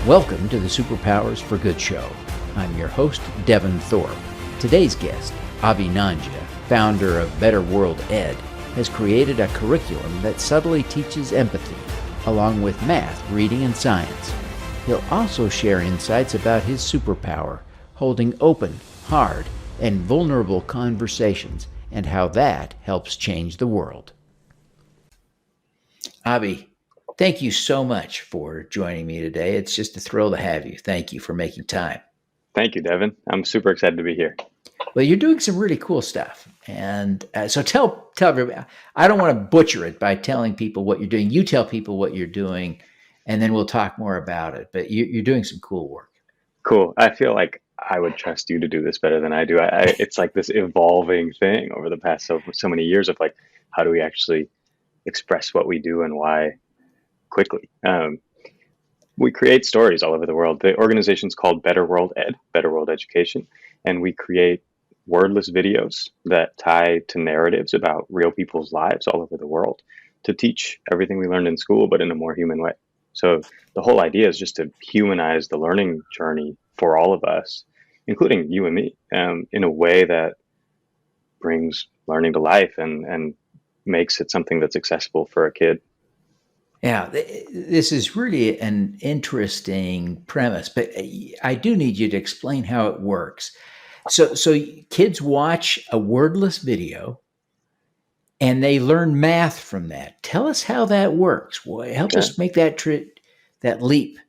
Welcome to the Superpowers for Good show. I'm your host, Devin Thorpe. Today's guest, Abhi Nangia, founder of Better World Ed, has created a curriculum that subtly teaches empathy, along with math, reading, and science. He'll also share insights about his superpower, holding open, hard, and vulnerable conversations, and how that helps change the world. Abhi, thank you so much for joining me today. It's just a thrill to have you. Thank you for making time. Thank you, Devin. I'm super excited to be here. Well, you're doing some really cool stuff. And so tell everybody, I don't want to butcher it by telling people what you're doing. You tell people what you're doing, and then we'll talk more about it. But you're doing some cool work. Cool. I feel like I would trust you to do this better than I do. It's like this evolving thing over the past so many years of like, how do we actually express what we do and why quickly? We create stories all over the world. The organization's called Better World Ed, Better World Education, and we create wordless videos that tie to narratives about real people's lives all over the world to teach everything we learned in school, but in a more human way. So the whole idea is just to humanize the learning journey for all of us, including you and me, in a way that brings learning to life and makes it something that's accessible for a kid. Yeah, this is really an interesting premise, but I do need you to explain how it works. So kids watch a wordless video and they learn math from that. Tell us how that works. Help us make that leap.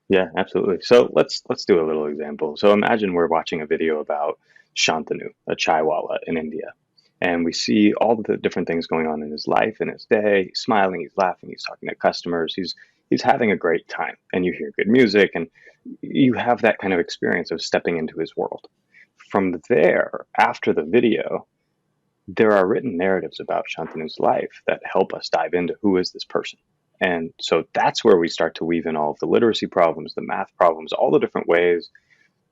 Yeah, absolutely. So let's do a little example. So imagine we're watching a video about Shantanu, a chaiwala in India, and we see all the different things going on in his life, in his day. He's smiling, he's laughing, he's talking to customers, he's having a great time, and you hear good music, and you have that kind of experience of stepping into his world. From there, after the video, there are written narratives about Shantanu's life that help us dive into who is this person. And so that's where we start to weave in all of the literacy problems, the math problems, all the different ways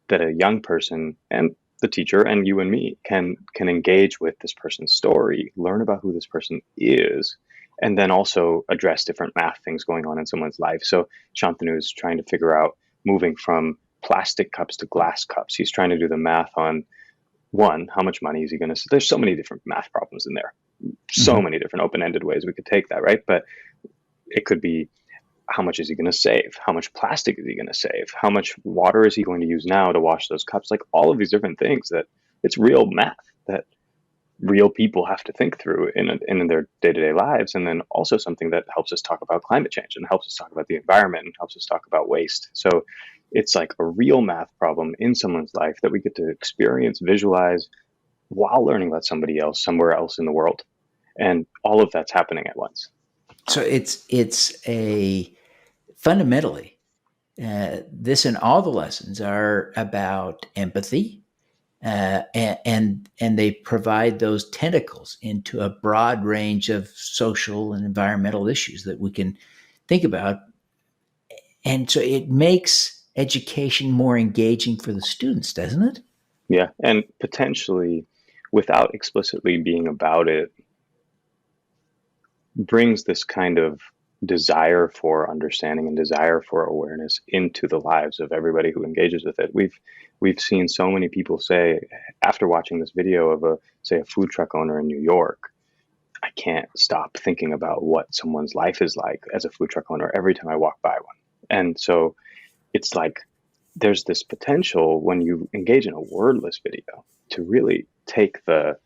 that a young person and the teacher and you and me can engage with this person's story, learn about who this person is, and then also address different math things going on in someone's life. So Shantanu is trying to figure out moving from plastic cups to glass cups. He's trying to do the math on, one, how much money is he going to, there's so many different math problems in there, so many different open-ended ways we could take that, right? But it could be, how much is he going to save? How much plastic is he going to save? How much water is he going to use now to wash those cups? Like all of these different things that it's real math that real people have to think through in their day-to-day lives. And then also something that helps us talk about climate change and helps us talk about the environment and helps us talk about waste. So it's like a real math problem in someone's life that we get to experience, visualize while learning about somebody else somewhere else in the world. And all of that's happening at once. So it's a fundamentally, this and all the lessons are about empathy, and they provide those tentacles into a broad range of social and environmental issues that we can think about. And so it makes education more engaging for the students, doesn't it? Yeah, and potentially, without explicitly being about it, brings this kind of desire for understanding and desire for awareness into the lives of everybody who engages with it. We've seen so many people say, after watching this video of a food truck owner in New York, I can't stop thinking about what someone's life is like as a food truck owner every time I walk by one. And so it's like there's this potential when you engage in a wordless video to really take the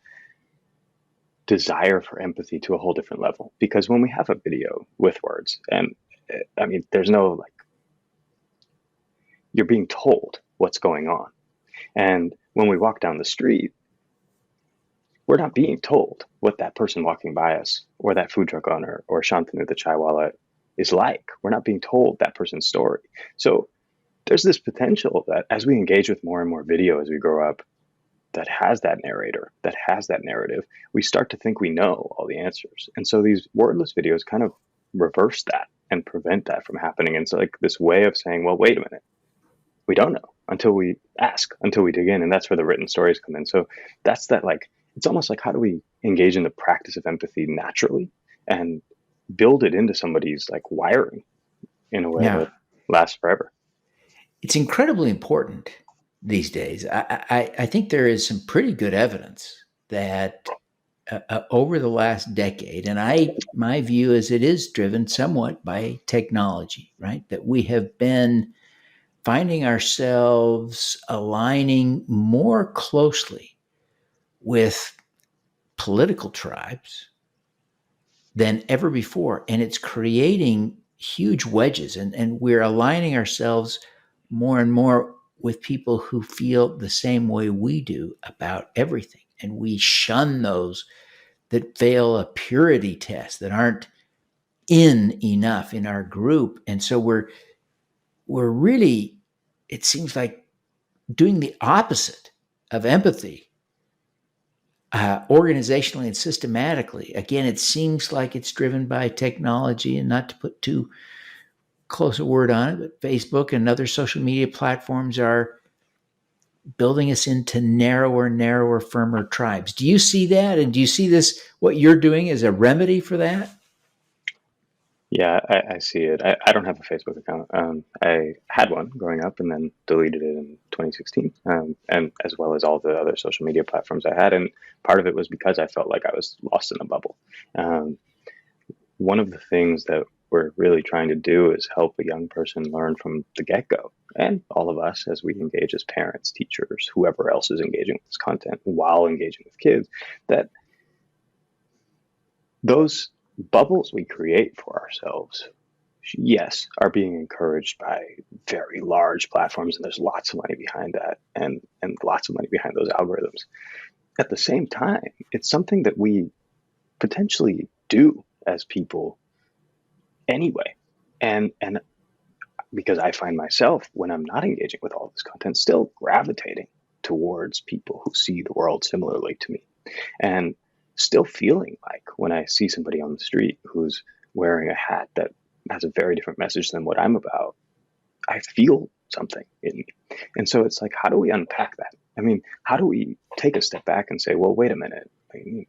desire for empathy to a whole different level. Because when we have a video with words, and I mean, there's no like, you're being told what's going on. And when we walk down the street, we're not being told what that person walking by us or that food truck owner or Shantanu the chaiwala is like. We're not being told that person's story. So there's this potential that as we engage with more and more video as we grow up, that has that narrator, that has that narrative, we start to think we know all the answers. And so these wordless videos kind of reverse that and prevent that from happening. And so like this way of saying, well, wait a minute, we don't know until we ask, until we dig in. And that's where the written stories come in. So that's that, like, it's almost like, how do we engage in the practice of empathy naturally and build it into somebody's like wiring in a way that lasts forever? it's incredibly important these days. I think there is some pretty good evidence that over the last decade, and my view is it is driven somewhat by technology, right? That we have been finding ourselves aligning more closely with political tribes than ever before. And it's creating huge wedges. And we're aligning ourselves more and more with people who feel the same way we do about everything. And we shun those that fail a purity test, that aren't in enough in our group. And so we're really, it seems like, doing the opposite of empathy, organizationally and systematically. Again, it seems like it's driven by technology, and not to put too close a word on it, but Facebook and other social media platforms are building us into narrower, firmer tribes. Do you see that? And do you see this, what you're doing, as a remedy for that? Yeah, I see it. I don't have a Facebook account. I had one growing up and then deleted it in 2016, and as well as all the other social media platforms I had. And part of it was because I felt like I was lost in a bubble. Um, One of the things that we're really trying to do is help a young person learn from the get-go, and all of us as we engage as parents, teachers, whoever else is engaging with this content while engaging with kids, that those bubbles we create for ourselves, yes, are being encouraged by very large platforms, and there's lots of money behind that, and lots of money behind those algorithms. At the same time, it's something that we potentially do as people anyway. And because I find myself, when I'm not engaging with all of this content, still gravitating towards people who see the world similarly to me, and still feeling like when I see somebody on the street who's wearing a hat that has a very different message than what I'm about, I feel something in me. And so it's like, how do we unpack that? I mean, how do we take a step back and say, well, wait a minute. I mean,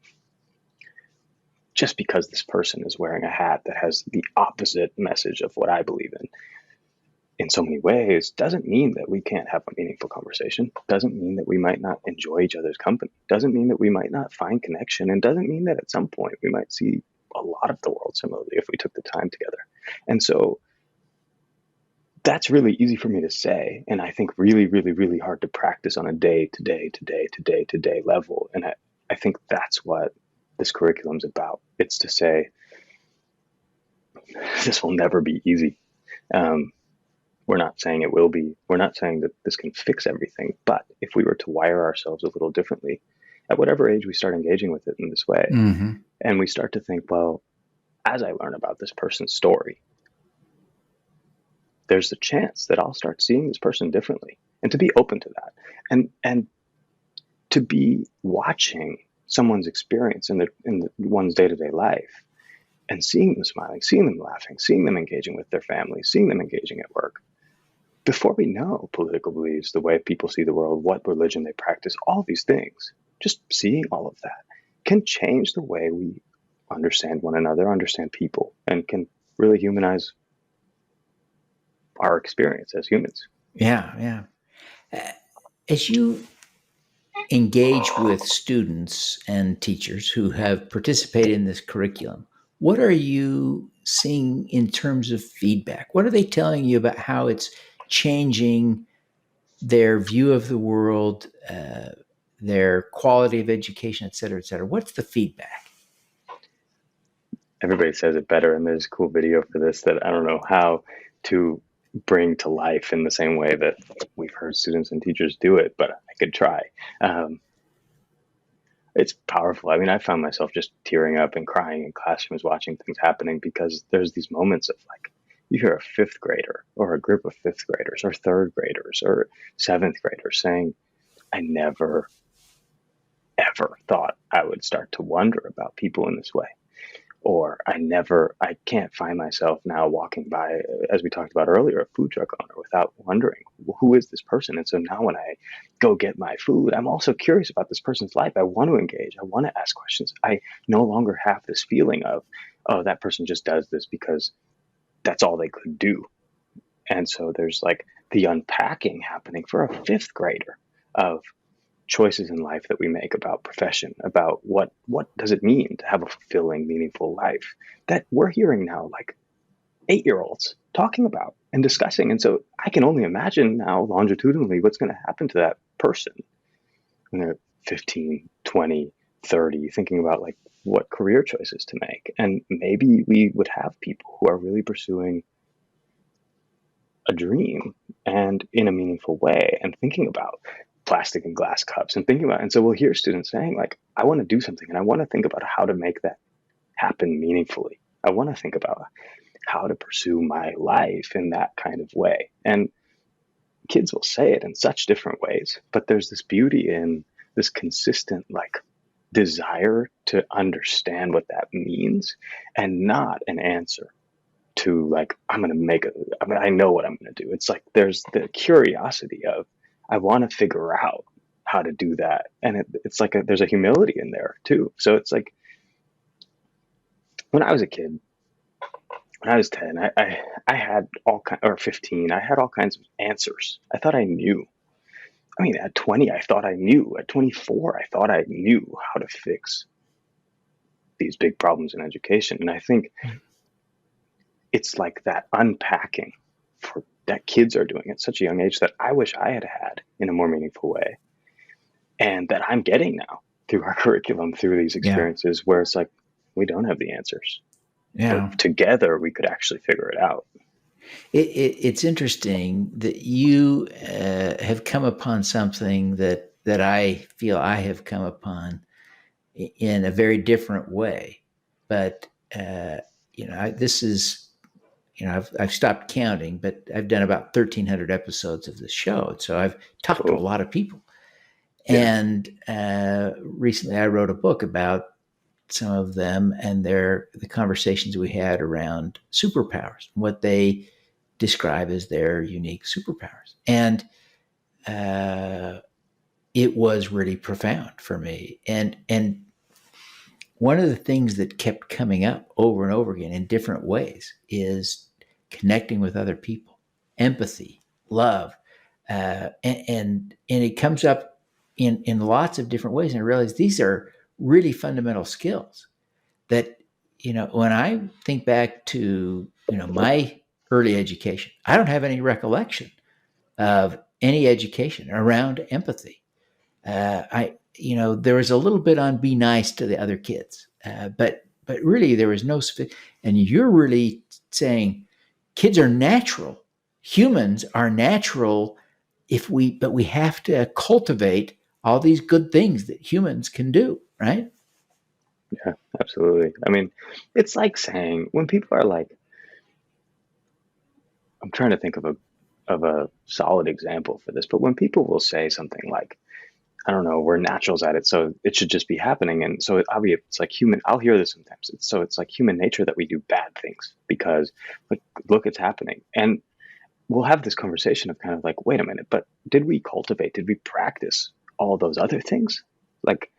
just because this person is wearing a hat that has the opposite message of what I believe in so many ways, doesn't mean that we can't have a meaningful conversation, doesn't mean that we might not enjoy each other's company, doesn't mean that we might not find connection, and doesn't mean that at some point we might see a lot of the world similarly if we took the time together. And so that's really easy for me to say, and I think really, really, really hard to practice on a day-to-day level. And I think that's what this curriculum's about. It's to say, this will never be easy. We're not saying it will be. We're not saying that this can fix everything. But if we were to wire ourselves a little differently, at whatever age we start engaging with it in this way, Mm-hmm. and we start to think, well, as I learn about this person's story, there's a chance that I'll start seeing this person differently, and to be open to that, and to be watching someone's experience in one's day-to-day life, and seeing them smiling, seeing them laughing, seeing them engaging with their families, seeing them engaging at work. Before we know political beliefs, the way people see the world, what religion they practice, all these things, just seeing all of that can change the way we understand one another, understand people, and can really humanize our experience as humans. Yeah, yeah. As you engage with students and teachers who have participated in this curriculum, what are you seeing in terms of feedback? What are they telling you about how it's changing their view of the world, their quality of education, et cetera, et cetera? What's the feedback? Everybody says it better, and there's a cool video for this that I don't know how to bring to life in the same way that we've heard students and teachers do it, but I could try. It's powerful. I mean, I found myself just tearing up and crying in classrooms watching things happening, because there's these moments of like, you hear a fifth grader or a group of fifth graders or third graders or seventh graders saying, I never, ever thought I would start to wonder about people in this way. Or I can't find myself now walking by, as we talked about earlier, a food truck owner without wondering, well, who is this person? And so now when I go get my food, I'm also curious about this person's life. I want to engage. I want to ask questions. I no longer have this feeling of, oh, that person just does this because that's all they could do. And so there's like the unpacking happening for a fifth grader of choices in life that we make about profession, about what does it mean to have a fulfilling, meaningful life that we're hearing now, like 8-year-olds talking about and discussing. And so I can only imagine now longitudinally what's going to happen to that person when they're 15, 20, 30, thinking about like what career choices to make. And maybe we would have people who are really pursuing a dream and in a meaningful way and thinking about plastic and glass cups and thinking about, and so we'll hear students saying like, I want to do something and I want to think about how to make that happen meaningfully. I want to think about how to pursue my life in that kind of way. And kids will say it in such different ways, but there's this beauty in this consistent like desire to understand what that means and not an answer to like, I'm going to make it. I mean, I know what I'm going to do. It's like, there's the curiosity of, I want to figure out how to do that. And it's like, there's a humility in there too. So it's like, when I was a kid, when I was 10, I had all kind, or 15, I had all kinds of answers. I thought I knew. I mean, at 20, I thought I knew. At 24, I thought I knew how to fix these big problems in education. And I think it's like that unpacking for that kids are doing at such a young age that I wish I had had in a more meaningful way. And that I'm getting now through our curriculum, through these experiences where it's like, we don't have the answers. Yeah. But together we could actually figure it out. It's interesting that you have come upon something that I feel I have come upon in a very different way. But this is, I've stopped counting, but I've done about 1,300 episodes of this show, so I've talked to a lot of people. Yeah. And recently, I wrote a book about some of them and the conversations we had around superpowers, what they describe as their unique superpowers. And it was really profound for me. And one of the things that kept coming up over and over again in different ways is connecting with other people, empathy, love, and it comes up in lots of different ways. And I realize these are really fundamental skills that, when I think back to, my early education, I don't have any recollection of any education around empathy. There was a little bit on be nice to the other kids, but really there was no. And you're really saying kids are natural, humans are natural, but we have to cultivate all these good things that humans can do, right? Yeah, absolutely. I mean, it's like saying when people are like, I'm trying to think of a solid example for this, but when people will say something like, I don't know, we're naturals at it, so it should just be happening. And so it's like human, I'll hear this sometimes. It's like human nature that we do bad things because look, it's happening. And we'll have this conversation of kind of like, wait a minute, but did we practice all those other things? Like,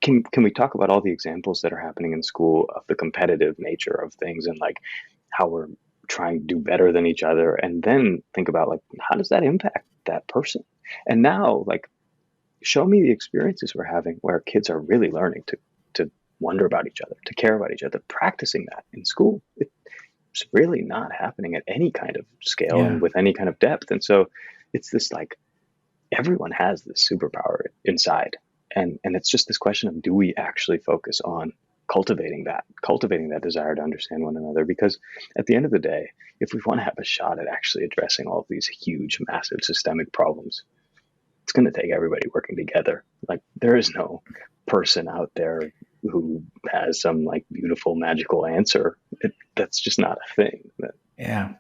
can we talk about all the examples that are happening in school of the competitive nature of things and like how we're trying to do better than each other, and then think about like, how does that impact that person? And now like, show me the experiences we're having where kids are really learning to wonder about each other, to care about each other, practicing that in school. It's really not happening at any kind of scale and with any kind of depth. And so it's this like, everyone has this superpower inside. And it's just this question of, do we actually focus on cultivating that desire to understand one another? Because at the end of the day, if we want to have a shot at actually addressing all of these huge, massive systemic problems, it's going to take everybody working together. Like, there is no person out there who has some like beautiful, magical answer. That's just not a thing. Yeah.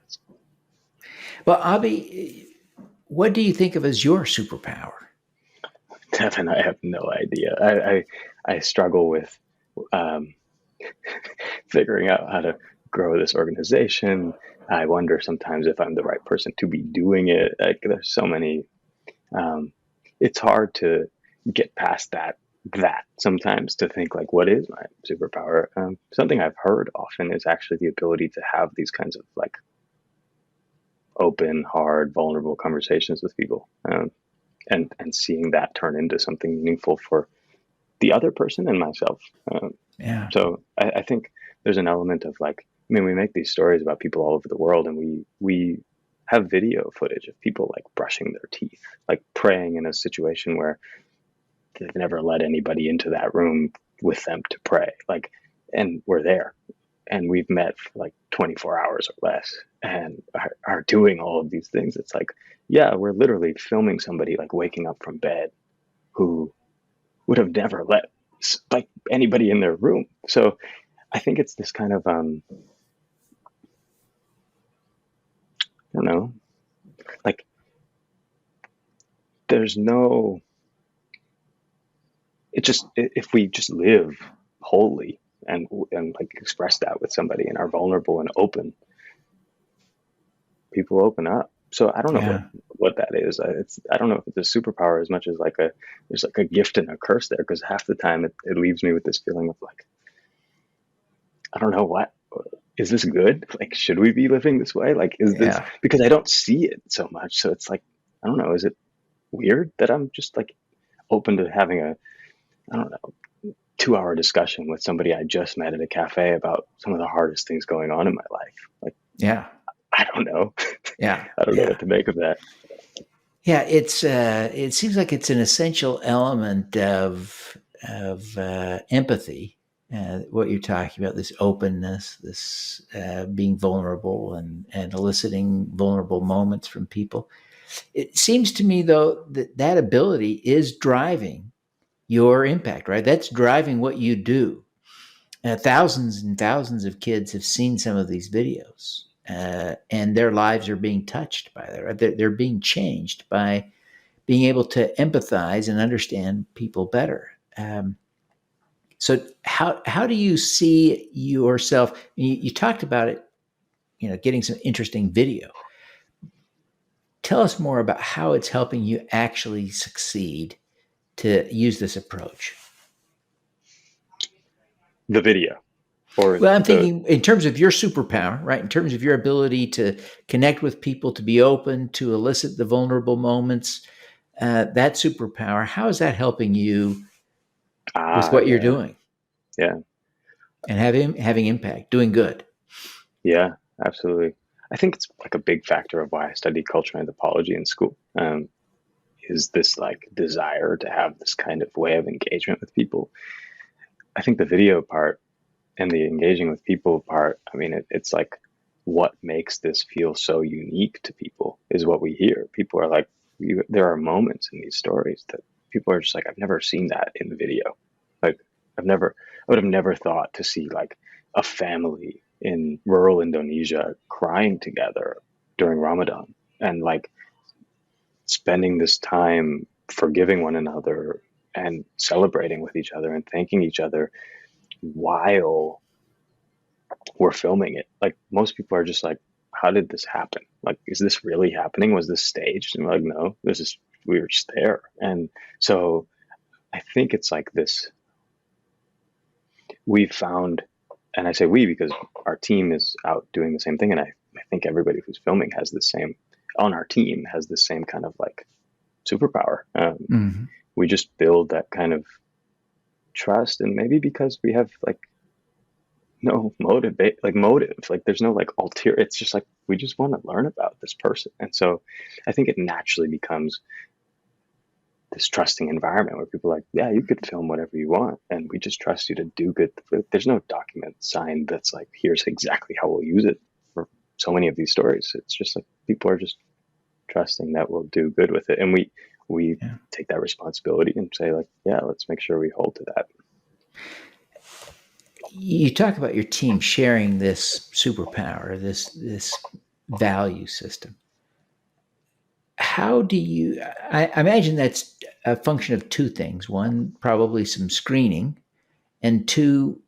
Well, Abhi, what do you think of as your superpower? Devin, I have no idea. I struggle with figuring out how to grow this organization. I wonder sometimes if I'm the right person to be doing it. Like, there's so many. It's hard to get past that sometimes, to think like, what is my superpower? Something I've heard often is actually the ability to have these kinds of like open, hard, vulnerable conversations with people, and seeing that turn into something meaningful for the other person and myself. Yeah. So I think there's an element of like, I mean, we make these stories about people all over the world, and we have video footage of people like brushing their teeth, like praying in a situation where they've never let anybody into that room with them to pray. Like, and we're there, and we've met for like 24 hours or less, and are doing all of these things. It's like, yeah, we're literally filming somebody like waking up from bed who would have never let like anybody in their room. So I think it's this kind of I don't know, like there's no, it just, if we just live wholly and like express that with somebody and are vulnerable and open, people open up. So I don't know Yeah. what that is. I don't know if it's a superpower as much as like there's like a gift and a curse there, because half the time it leaves me with this feeling of like, I don't know, what is this good? Like, should we be living this way? Like, is this, Yeah. because I don't see it so much. So it's like, I don't know, is it weird that I'm just like open to having a, I don't know, 2 hour discussion with somebody I just met at a cafe about some of the hardest things going on in my life? Like, Yeah. I don't know. Yeah. I don't know Yeah. what to make of that. Yeah. It seems like it's an essential element of empathy. What you're talking about, this openness, this being vulnerable and eliciting vulnerable moments from people. It seems to me, though, that that ability is driving your impact, right? That's driving what you do. Thousands and thousands of kids have seen some of these videos, and their lives are being touched by that. Right? They're being changed by being able to empathize and understand people better. So, how do you see yourself? You talked about it, getting some interesting video. Tell us more about how it's helping you actually succeed to use this approach. The video or Well, I'm the, thinking in terms of your superpower, right? In terms of your ability to connect with people, to be open, to elicit the vulnerable moments, that superpower, how is that helping you with what you're yeah, doing yeah, and having impact, doing good? yeah, absolutely. I think it's like a big factor of why I studied cultural anthropology in school. Is this like desire to have this kind of way of engagement with people. I think the video part and the engaging with people part, I mean, it's like what makes this feel so unique to people is what we hear. People are like, there are moments in these stories that people are just like, I've never seen that in the video. Like, I would have never thought to see like a family in rural Indonesia crying together during Ramadan and like spending this time forgiving one another and celebrating with each other and thanking each other while we're filming it. Like, most people are just like, how did this happen? Like, is this really happening? Was this staged? And we're like, no, this is, we were just there. And so I think it's like this, we found, and I say we because our team is out doing the same thing. And I think everybody who's filming has the same, on our team has the same kind of like superpower. Mm-hmm. We just build that kind of trust. And maybe because we have like no motive, like there's no like ulterior, it's just like we just want to learn about this person. And so I think it naturally becomes this trusting environment where people are like, yeah, you could film whatever you want and we just trust you to do good. There's no document signed that's like, here's exactly how we'll use it for so many of these stories. It's just like people are just trusting that we'll do good with it. And we Yeah. take that responsibility and say like, yeah, let's make sure we hold to that. You talk about your team sharing this superpower, this value system. How do you? I imagine that's a function of two things. One, probably some screening, and two,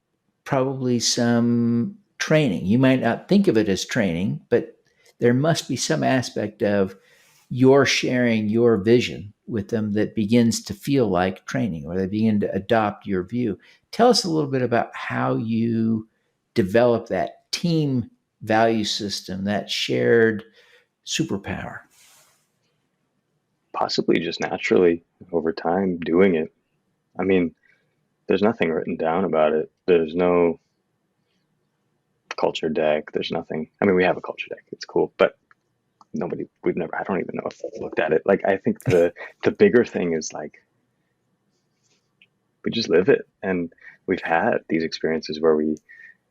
probably some training. You might not think of it as training, but there must be some aspect of your sharing your vision with them that begins to feel like training, or they begin to adopt your view. Tell us a little bit about how you develop that team value system, that shared superpower? Possibly just naturally over time doing it. I mean, there's nothing written down about it. There's no culture deck. There's nothing. I mean, we have a culture deck. It's cool, but we've never, I don't even know if they've looked at it. Like, I think the bigger thing is like, we just live it. And we've had these experiences where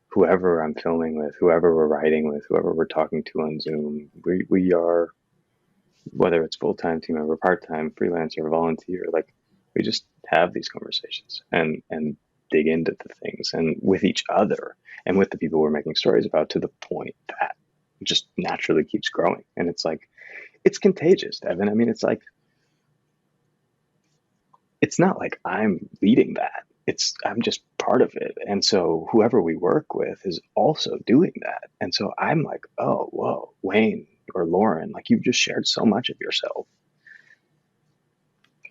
whoever I'm filming with, whoever we're writing with, whoever we're talking to on Zoom, we are, whether it's full-time team member, part-time, freelancer, volunteer, like we just have these conversations and dig into the things and with each other and with the people we're making stories about, to the point that it just naturally keeps growing. And it's like, it's contagious, Devin. I mean, it's like, it's not like I'm leading that. I'm just part of it. And so whoever we work with is also doing that. And so I'm like, oh, whoa, Wayne or Lauren, like you've just shared so much of yourself.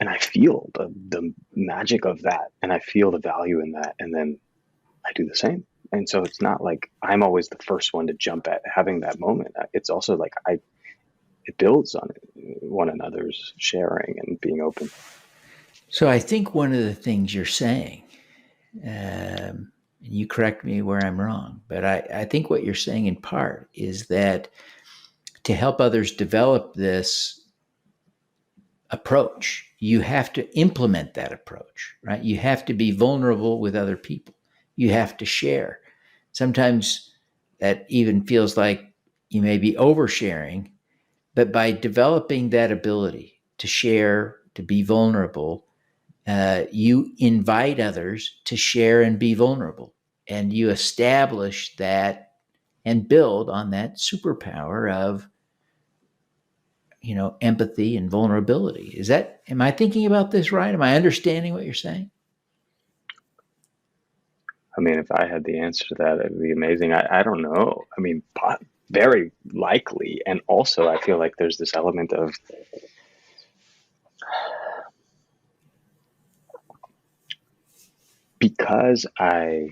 And I feel the magic of that. And I feel the value in that. And then I do the same. And so it's not like I'm always the first one to jump at having that moment. It's also like it builds on one another's sharing and being open. So I think one of the things you're saying, and you correct me where I'm wrong, but I think what you're saying in part is that to help others develop this approach, you have to implement that approach, right? You have to be vulnerable with other people. You have to share. Sometimes that even feels like you may be oversharing, but by developing that ability to share, to be vulnerable, you invite others to share and be vulnerable, and you establish that and build on that superpower of, empathy and vulnerability. Am I thinking about this right? Am I understanding what you're saying? I mean, if I had the answer to that, it'd be amazing. I don't know. I mean, very likely. And also, I feel like there's this element of because I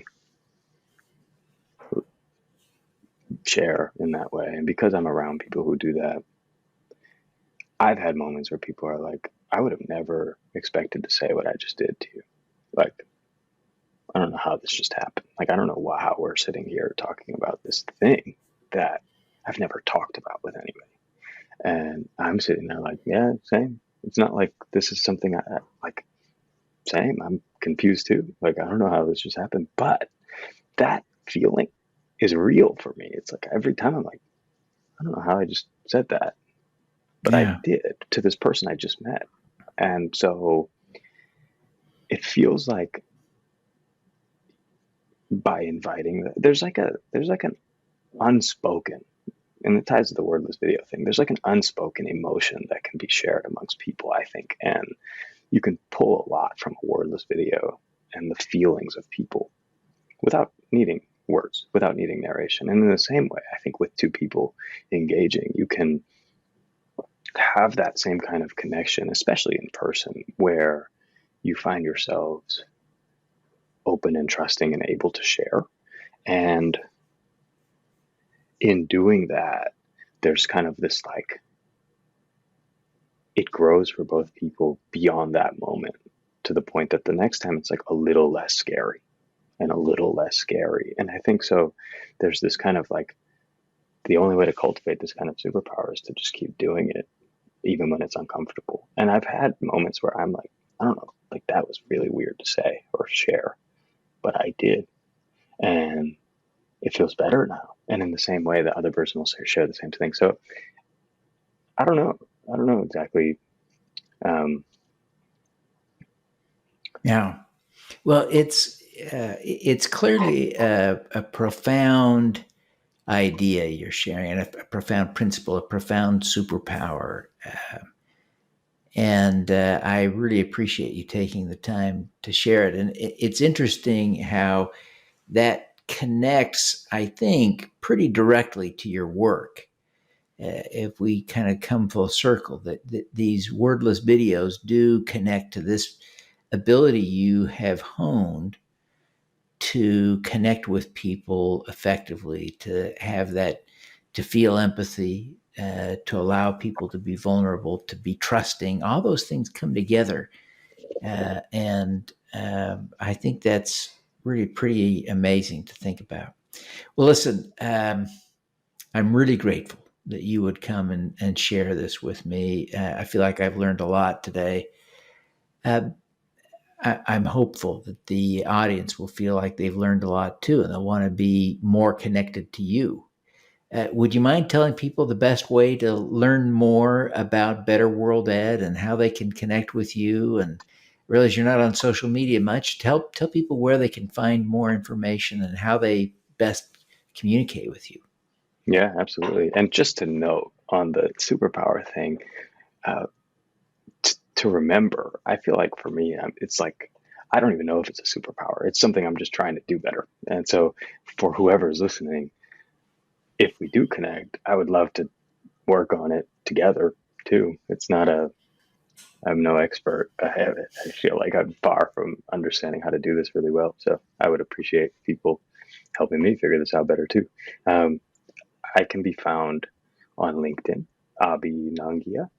share in that way and because I'm around people who do that, I've had moments where people are like, I would have never expected to say what I just did to you. Like, I don't know how this just happened. Like, I don't know how we're sitting here talking about this thing that I've never talked about with anybody. And I'm sitting there like, yeah, same. It's not like this is something I like, same. I'm confused too. Like, I don't know how this just happened. But that feeling is real for me. It's like every time I'm like, I don't know how I just said that, but I Yeah. did to this person I just met. And so it feels like by inviting, there's like an unspoken, and it ties to the wordless video thing. There's like an unspoken emotion that can be shared amongst people, I think. And you can pull a lot from a wordless video and the feelings of people without needing words, without needing narration. And in the same way, I think with two people engaging, you can have that same kind of connection, especially in person, where you find yourselves open and trusting and able to share. And in doing that, there's kind of this like, it grows for both people beyond that moment to the point that the next time it's like a little less scary and a little less scary. And I think so there's this kind of like, the only way to cultivate this kind of superpower is to just keep doing it, even when it's uncomfortable. And I've had moments where I'm like, I don't know, like that was really weird to say or share, but I did. And it feels better now. And in the same way, the other person will share the same thing. So I don't know. I don't know exactly. Yeah. Well, it's clearly a profound idea you're sharing, and a profound principle, a profound superpower. And I really appreciate you taking the time to share it. And it's interesting how that connects, I think, pretty directly to your work. If we kind of come full circle, that these wordless videos do connect to this ability you have honed to connect with people effectively, to have that, to feel empathy, to allow people to be vulnerable, to be trusting. All those things come together. And I think that's really pretty amazing to think about. Well, listen, I'm really grateful that you would come and share this with me. I feel like I've learned a lot today. I'm hopeful that the audience will feel like they've learned a lot too, and they'll want to be more connected to you. Would you mind telling people the best way to learn more about Better World Ed and how they can connect with you? And realize you're not on social media much. Tell people where they can find more information and how they best communicate with you. Yeah, absolutely. And just to note on the superpower thing, to remember, I feel like for me, it's like, I don't even know if it's a superpower. It's something I'm just trying to do better. And so for whoever's listening, if we do connect, I would love to work on it together too. It's not I'm no expert. I feel like I'm far from understanding how to do this really well. So I would appreciate people helping me figure this out better too. I can be found on LinkedIn, Abhi Nangia.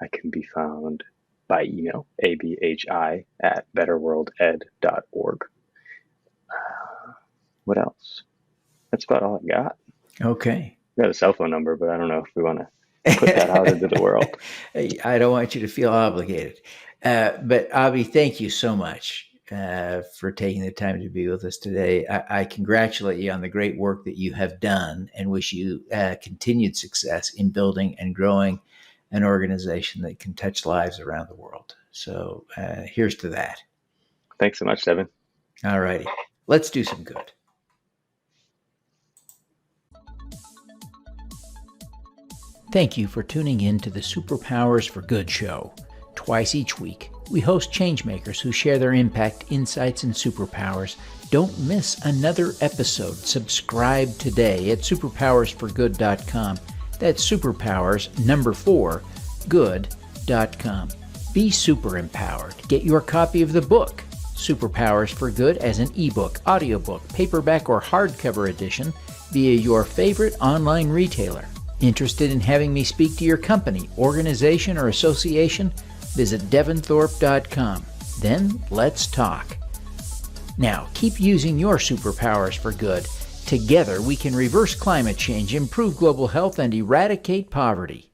I can be found by email, abhi@betterworlded.org. What else? That's about all I got. Okay. I got a cell phone number, but I don't know if we want to put that out into the world. I don't want you to feel obligated. But Abhi, thank you so much for taking the time to be with us today. I congratulate you on the great work that you have done and wish you continued success in building and growing an organization that can touch lives around the world. So here's to that. Thanks so much, Devin. All righty. Let's do some good. Thank you for tuning in to the Superpowers for Good show. Twice each week, we host changemakers who share their impact, insights, and superpowers. Don't miss another episode. Subscribe today at superpowersforgood.com. That's superpowers, 4, good.com. Be super empowered. Get your copy of the book, Superpowers for Good, as an ebook, audiobook, paperback, or hardcover edition via your favorite online retailer. Interested in having me speak to your company, organization, or association? Visit devinthorpe.com. Then let's talk. Now, keep using your superpowers for good. Together, we can reverse climate change, improve global health, and eradicate poverty.